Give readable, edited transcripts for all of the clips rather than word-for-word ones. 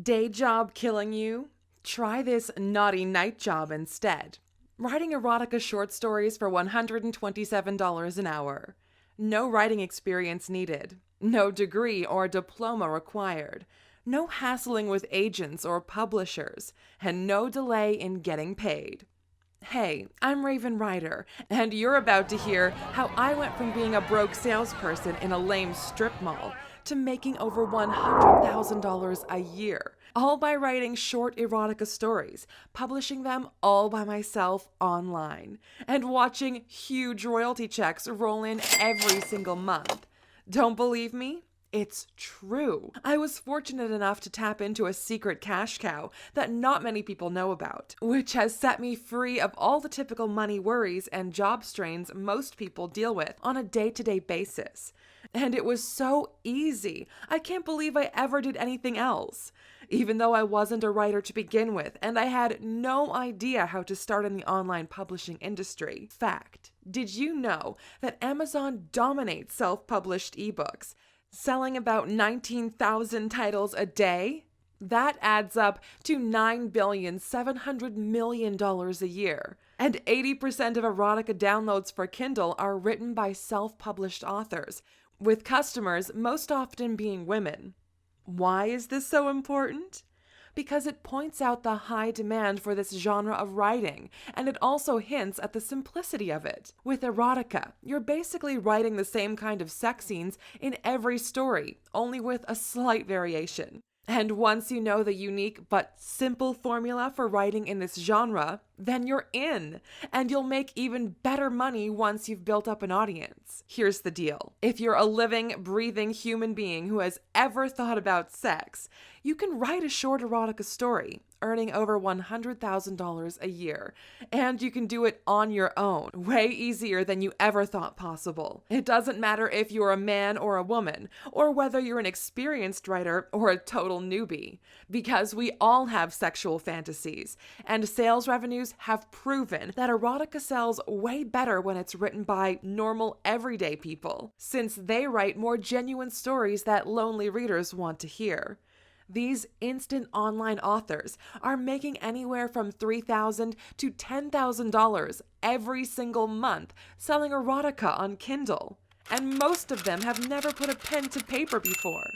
Day job killing you? Try this naughty night job instead. Writing erotica short stories for $127 an hour. No writing experience needed. No degree or diploma required. No hassling with agents or publishers. And no delay in getting paid. Hey, I'm Ryder, and you're about to hear how I went from being a broke salesperson in a lame strip mall to making over $100,000 a year, all by writing short erotica stories, publishing them all by myself online, and watching huge royalty checks roll in every single month. Don't believe me? It's true. I was fortunate enough to tap into a secret cash cow that not many people know about, which has set me free of all the typical money worries and job strains most people deal with on a day-to-day basis. And it was so easy. I can't believe I ever did anything else. Even though I wasn't a writer to begin with, and I had no idea how to start in the online publishing industry. Fact, did you know that Amazon dominates self-published ebooks, selling about 19,000 titles a day? That adds up to $9,700,000,000 a year. And 80% of erotica downloads for Kindle are written by self-published authors, with customers most often being women. Why is this so important? Because it points out the high demand for this genre of writing, and it also hints at the simplicity of it. With erotica, you're basically writing the same kind of sex scenes in every story, only with a slight variation. And once you know the unique but simple formula for writing in this genre, then you're in, and you'll make even better money once you've built up an audience. Here's the deal. If you're a living, breathing human being who has ever thought about sex, you can write a short erotica story, earning over $100,000 a year, and you can do it on your own, way easier than you ever thought possible. It doesn't matter if you're a man or a woman, or whether you're an experienced writer or a total newbie, because we all have sexual fantasies, and sales revenues have proven that erotica sells way better when it's written by normal, everyday people, since they write more genuine stories that lonely readers want to hear. These instant online authors are making anywhere from $3,000 to $10,000 every single month selling erotica on Kindle, and most of them have never put a pen to paper before.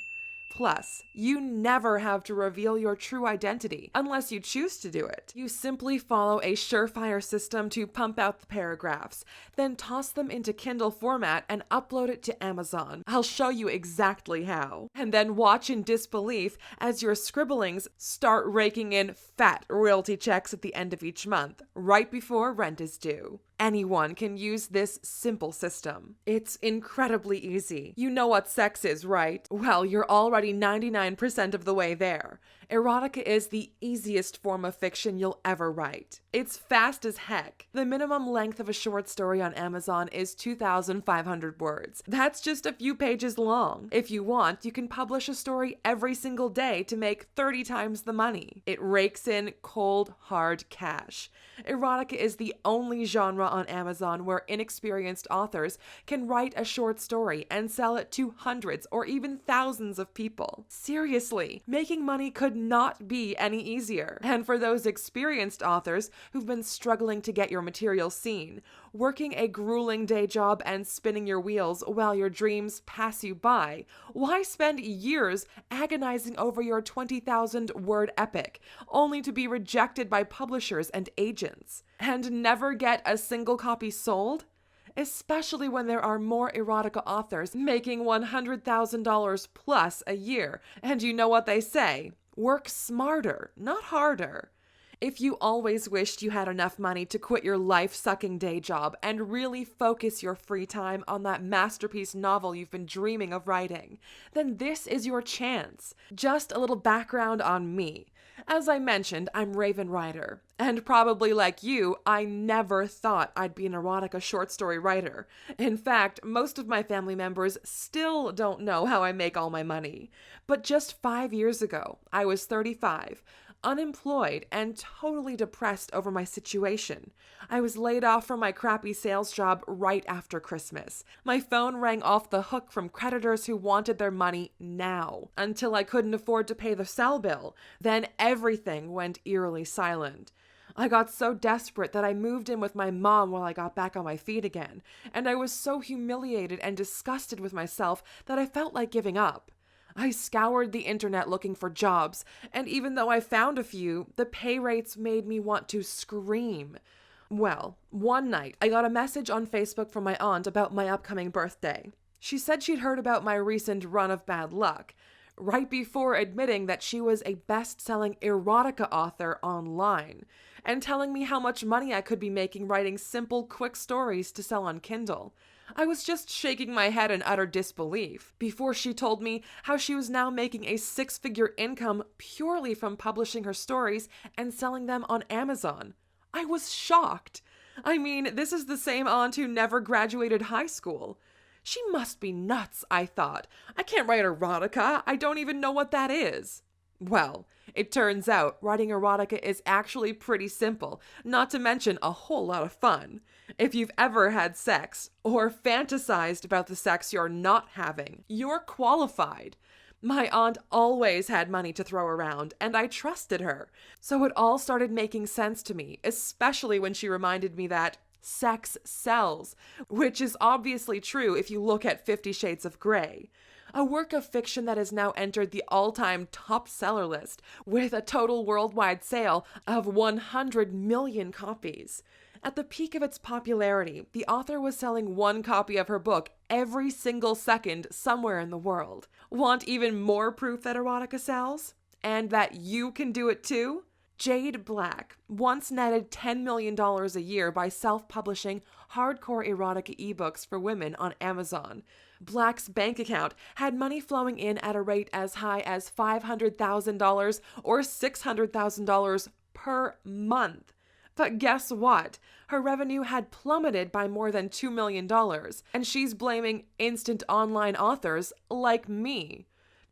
Plus, you never have to reveal your true identity unless you choose to do it. You simply follow a surefire system to pump out the paragraphs, then toss them into Kindle format and upload it to Amazon. I'll show you exactly how. And then watch in disbelief as your scribblings start raking in fat royalty checks at the end of each month, right before rent is due. Anyone can use this simple system. It's incredibly easy. You know what sex is, right? Well, you're already 99% of the way there. Erotica is the easiest form of fiction you'll ever write. It's fast as heck. The minimum length of a short story on Amazon is 2,500 words. That's just a few pages long. If you want, you can publish a story every single day to make 30 times the money. It rakes in cold, hard cash. Erotica is the only genre on Amazon where inexperienced authors can write a short story and sell it to hundreds or even thousands of people. Seriously, making money could not be any easier. And for those experienced authors who've been struggling to get your material seen, working a grueling day job and spinning your wheels while your dreams pass you by, why spend years agonizing over your 20,000 word epic, only to be rejected by publishers and agents, and never get a single copy sold? Especially when there are more erotica authors making $100,000 plus a year, and you know what they say, work smarter, not harder. If you always wished you had enough money to quit your life-sucking day job and really focus your free time on that masterpiece novel you've been dreaming of writing, then this is your chance. Just a little background on me. As I mentioned, I'm Ryder, and probably like you, I never thought I'd be an erotica short story writer. In fact, most of my family members still don't know how I make all my money. But just 5 years ago, I was 35, unemployed and totally depressed over my situation. I was laid off from my crappy sales job right after Christmas. My phone rang off the hook from creditors who wanted their money now, until I couldn't afford to pay the cell bill. Then everything went eerily silent. I got so desperate that I moved in with my mom while I got back on my feet again, and I was so humiliated and disgusted with myself that I felt like giving up. I scoured the internet looking for jobs, and even though I found a few, the pay rates made me want to scream. Well, one night I got a message on Facebook from my aunt about my upcoming birthday. She said she'd heard about my recent run of bad luck, right before admitting that she was a best-selling erotica author online, and telling me how much money I could be making writing simple, quick stories to sell on Kindle. I was just shaking my head in utter disbelief before she told me how she was now making a six-figure income purely from publishing her stories and selling them on Amazon. I was shocked. I mean, this is the same aunt who never graduated high school. She must be nuts, I thought. I can't write erotica. I don't even know what that is. Well, it turns out writing erotica is actually pretty simple, not to mention a whole lot of fun. If you've ever had sex, or fantasized about the sex you're not having, you're qualified. My aunt always had money to throw around, and I trusted her. So it all started making sense to me, especially when she reminded me that sex sells, which is obviously true if you look at 50 Shades of Grey. A work of fiction that has now entered the all-time top seller list with a total worldwide sale of 100 million copies. At the peak of its popularity, the author was selling one copy of her book every single second somewhere in the world. Want even more proof that erotica sells? And that you can do it too? Jade Black once netted $10 million a year by self-publishing hardcore erotica ebooks for women on Amazon. Black's bank account had money flowing in at a rate as high as $500,000 or $600,000 per month. But guess what? Her revenue had plummeted by more than $2 million, and she's blaming instant online authors like me.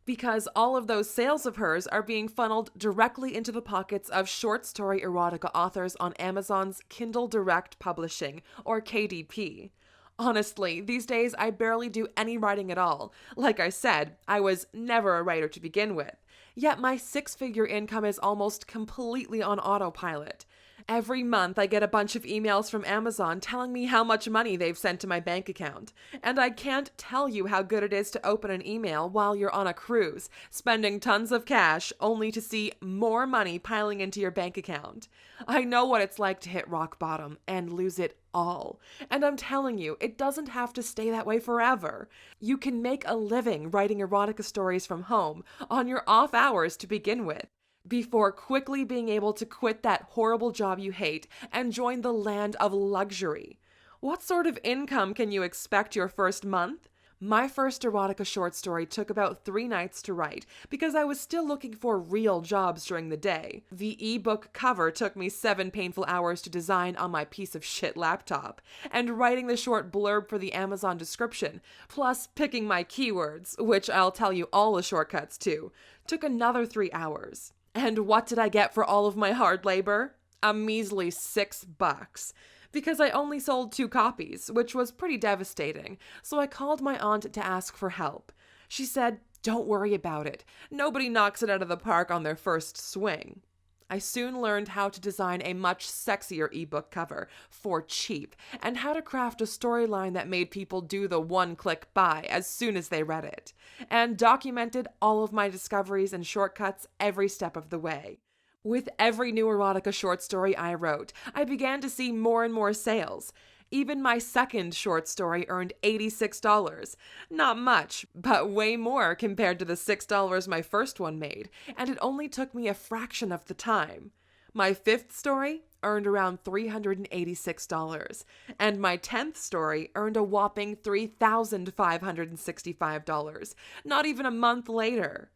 Because all of those sales of hers are being funneled directly into the pockets of short story erotica authors on Amazon's Kindle Direct Publishing, or KDP. Honestly, these days I barely do any writing at all. Like I said, I was never a writer to begin with. Yet my six-figure income is almost completely on autopilot. Every month I get a bunch of emails from Amazon telling me how much money they've sent to my bank account. And I can't tell you how good it is to open an email while you're on a cruise, spending tons of cash only to see more money piling into your bank account. I know what it's like to hit rock bottom and lose it all. And I'm telling you, it doesn't have to stay that way forever. You can make a living writing erotica stories from home on your off hours to begin with, before quickly being able to quit that horrible job you hate and join the land of luxury. What sort of income can you expect your first month? My first erotica short story took about 3 nights to write because I was still looking for real jobs during the day. The ebook cover took me 7 painful hours to design on my piece of shit laptop, and writing the short blurb for the Amazon description, plus picking my keywords, which I'll tell you all the shortcuts to, took another 3 hours. And what did I get for all of my hard labor? A measly $6. Because I only sold 2 copies, which was pretty devastating, so I called my aunt to ask for help. She said, "Don't worry about it. Nobody knocks it out of the park on their first swing." I soon learned how to design a much sexier ebook cover for cheap, and how to craft a storyline that made people do the one-click buy as soon as they read it, and documented all of my discoveries and shortcuts every step of the way. With every new erotica short story I wrote, I began to see more and more sales. Even my second short story earned $86. Not much, but way more compared to the $6 my first one made, and it only took me a fraction of the time. My 5th story earned around $386, and my 10th story earned a whopping $3,565, not even a month later.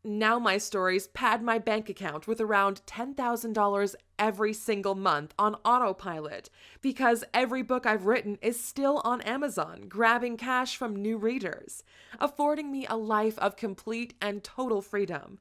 Now my stories pad my bank account with around $10,000 every single month on autopilot, because every book I've written is still on Amazon, grabbing cash from new readers, affording me a life of complete and total freedom.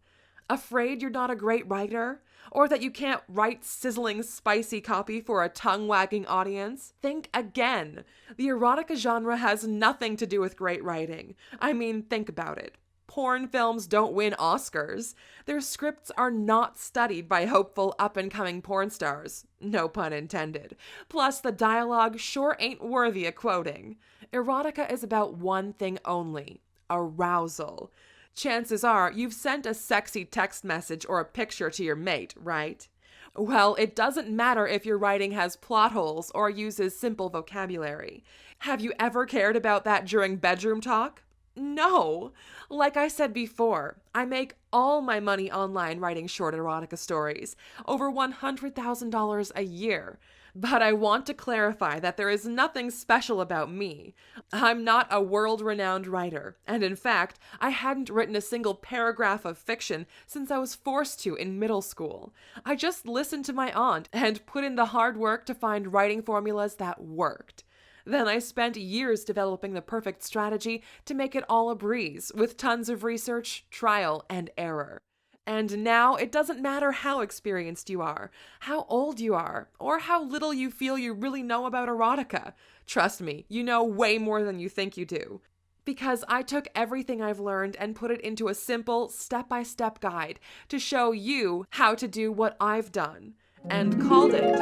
Afraid you're not a great writer? Or that you can't write sizzling, spicy copy for a tongue-wagging audience? Think again. The erotica genre has nothing to do with great writing. I mean, think about it. Porn films don't win Oscars. Their scripts are not studied by hopeful up-and-coming porn stars. No pun intended. Plus, the dialogue sure ain't worthy of quoting. Erotica is about one thing only: arousal. Chances are you've sent a sexy text message or a picture to your mate, right? Well, it doesn't matter if your writing has plot holes or uses simple vocabulary. Have you ever cared about that during bedroom talk? No. Like I said before, I make all my money online writing short erotica stories, over $100,000 a year. But I want to clarify that there is nothing special about me. I'm not a world-renowned writer, and in fact, I hadn't written a single paragraph of fiction since I was forced to in middle school. I just listened to my aunt and put in the hard work to find writing formulas that worked. Then I spent years developing the perfect strategy to make it all a breeze, with tons of research, trial, and error. And now it doesn't matter how experienced you are, how old you are, or how little you feel you really know about erotica. Trust me, you know way more than you think you do. Because I took everything I've learned and put it into a simple, step-by-step guide to show you how to do what I've done, and called it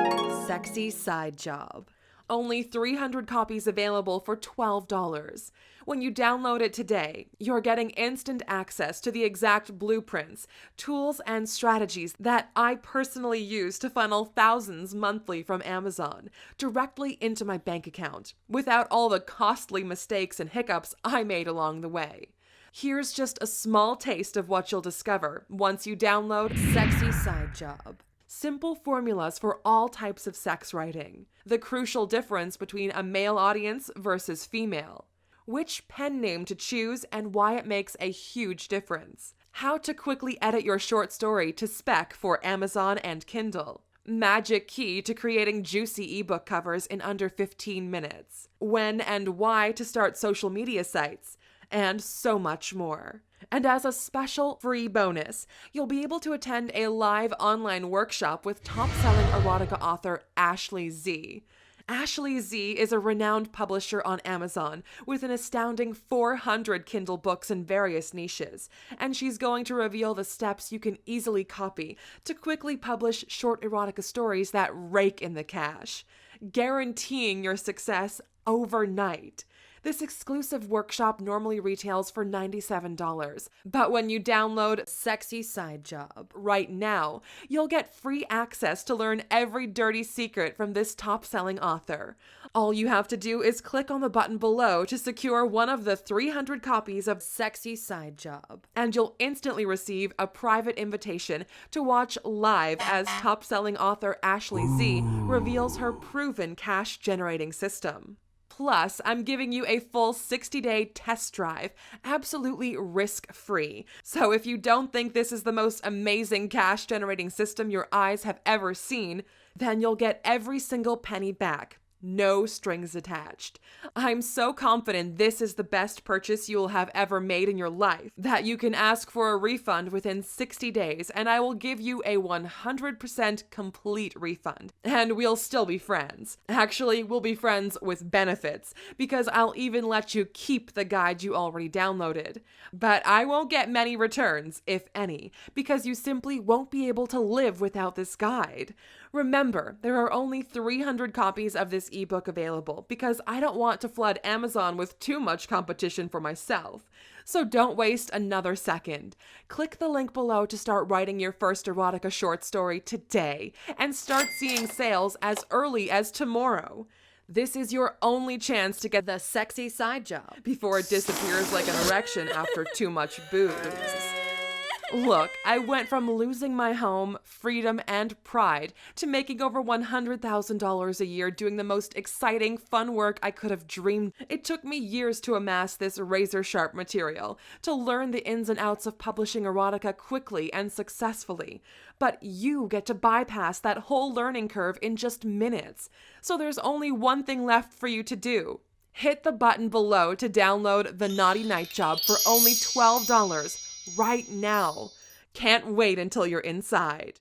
Sexy Side Job. Only 300 copies available for $12. When you download it today, you're getting instant access to the exact blueprints, tools, and strategies that I personally use to funnel thousands monthly from Amazon directly into my bank account, without all the costly mistakes and hiccups I made along the way. Here's just a small taste of what you'll discover once you download Sexy Side Job. Simple formulas for all types of sex writing. The crucial difference between a male audience versus female. Which pen name to choose and why it makes a huge difference. How to quickly edit your short story to spec for Amazon and Kindle. Magic key to creating juicy ebook covers in under 15 minutes. When and why to start social media sites. And so much more. And as a special free bonus, you'll be able to attend a live online workshop with top-selling erotica author Ashley Z. Ashley Z is a renowned publisher on Amazon with an astounding 400 Kindle books in various niches, and she's going to reveal the steps you can easily copy to quickly publish short erotica stories that rake in the cash, guaranteeing your success overnight. This exclusive workshop normally retails for $97, but when you download Sexy Side Job right now, you'll get free access to learn every dirty secret from this top-selling author. All you have to do is click on the button below to secure one of the 300 copies of Sexy Side Job, and you'll instantly receive a private invitation to watch live as top-selling author Ashley Z reveals her proven cash-generating system. Plus, I'm giving you a full 60-day test drive, absolutely risk-free. So if you don't think this is the most amazing cash-generating system your eyes have ever seen, then you'll get every single penny back. No strings attached. I'm so confident this is the best purchase you will have ever made in your life that you can ask for a refund within 60 days and I will give you a 100% complete refund. And we'll still be friends. Actually, we'll be friends with benefits because I'll even let you keep the guide you already downloaded. But I won't get many returns, if any, because you simply won't be able to live without this guide. Remember, there are only 300 copies of this ebook available because I don't want to flood Amazon with too much competition for myself. So don't waste another second. Click the link below to start writing your first erotica short story today and start seeing sales as early as tomorrow. This is your only chance to get the Sexy Side Job before it disappears like an erection after too much booze. Look, I went from losing my home, freedom, and pride to making over $100,000 a year doing the most exciting, fun work I could have dreamed. It took me years to amass this razor-sharp material, to learn the ins and outs of publishing erotica quickly and successfully. But you get to bypass that whole learning curve in just minutes. So there's only one thing left for you to do. Hit the button below to download The Naughty Night Job for only $12. Right now. Can't wait until you're inside.